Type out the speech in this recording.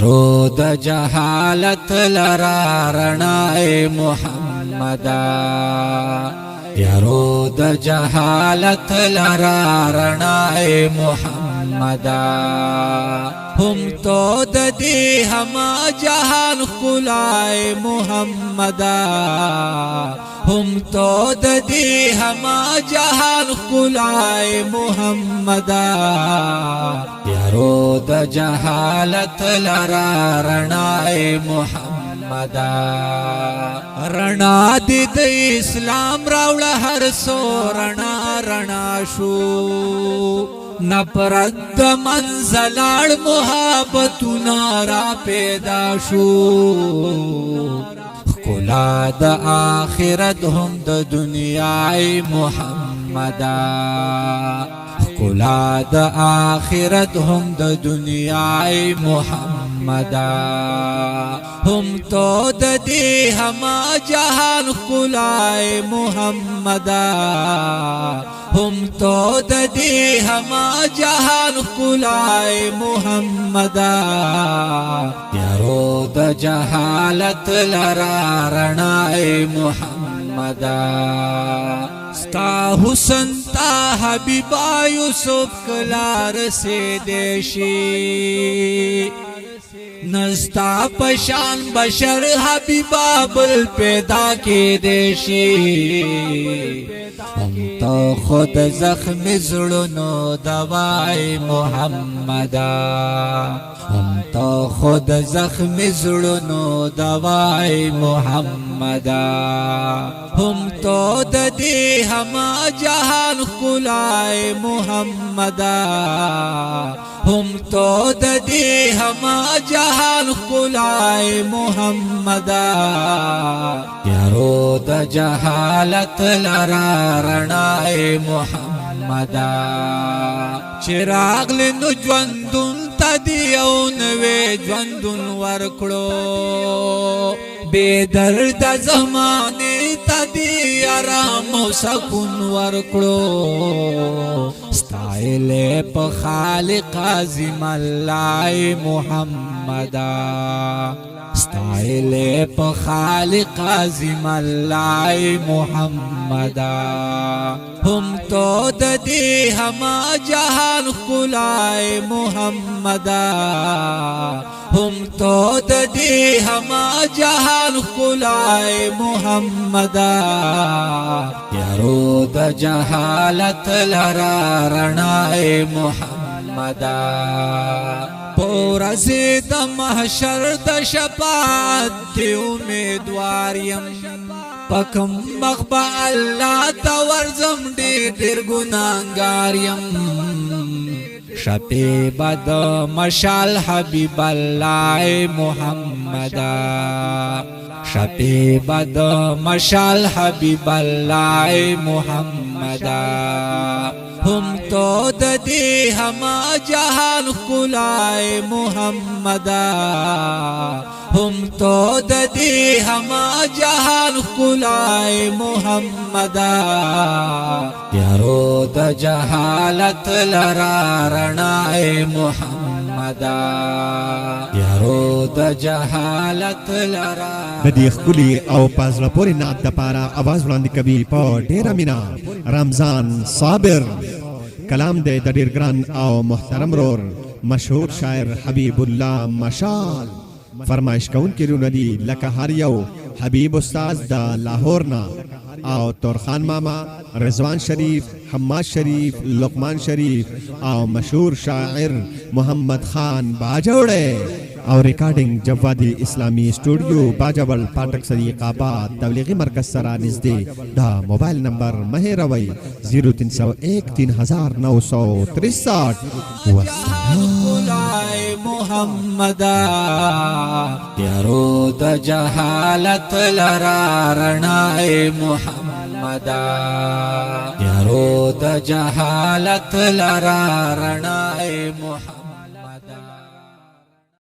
تیارو د جهالت لرا رڼای محمدا تیارو د جهالت لرا رڼای محمدا هم تو د دې هما جهان خلای محمدا هم تو د دې هما جهان خلای محمدا تیارو د جهالت لرا رڼای محمدا رڼا دې د اسلام راوړه هر سو رڼا رڼا شو نپرد منزلار محبتنا را پیدا شو خلا د آخرت هم د دنیای محمدا خلا د آخرت هم د دنیای محمدا هم تو د دې هما جهان خلای محمدا هم تو د دې هما جهان خلای محمدا تیارو د جهالت لرا رڼای محمدا ستا حسن تا حبیبا یوسف کلار سے دیشی نستا پشان بشر حبیبا بل پیدا کی دیشی ہم تو خود زخم زړونو دوای محمدا ہم تو خود زخم زړونو دوای محمدا ہم تو د دې هما جهان خلای محمدا ہم تو د دې هما جهان خلای محمدا تیارو د جهالت لرا رڼای محمدا چراغ لنو ژوندون تدی او نوې ژوندون ورکړو بے درد زمانے تدی آرام و سکون ورکړو ستایل په خالق عظیم الله محمدا ستایل په خالق عظیم الله محمدا هم تو د دې هما جهان خلای محمدا هم تو د دې هما جهان خلای محمدا تیارو د جهالت لرا رڼای محمدا پورزی د محشر د شفاعت دی امیدوار یم پکم مخبا الله تا ورزم ډیر ګناهګار یم شپی بد مشال حبیب الله محمدا شپی بد مشال حبیب الله محمدا هم تو د دې هما جهان خلای محمدا هم تو د دې هما جهان خلای محمدا تیارو د جهالت لرا رڼای محمدا تیارو د جهالت لرا د دې ښکلي او په زړه پورې نعت دپاره اواز وړاندې کوي په ډېره مینه رمضان صابر کلام دی د ډېر ګران او محترم رور مشهور شاعر حبیب الله مشال فرمایش کوونکي رونه دي لکه هر یو حبیب استاز د لاهور نه او تورخان ماما رضوان شریف حماد شریف لقمان شریف او مشهور شاعر محمد خان باجوړی او ریکارڈنگ جوادی اسلامی اسٹوڈیو باجوڑ پاٹک صدیق آباد تبلیغی مرکز سرا نزدې دا موبایل نمبر مه روي 0301 3963 محمدا تیارو د جهالت لرا رڼای محمدا تیارو د جهالت لرا رڼای محمدا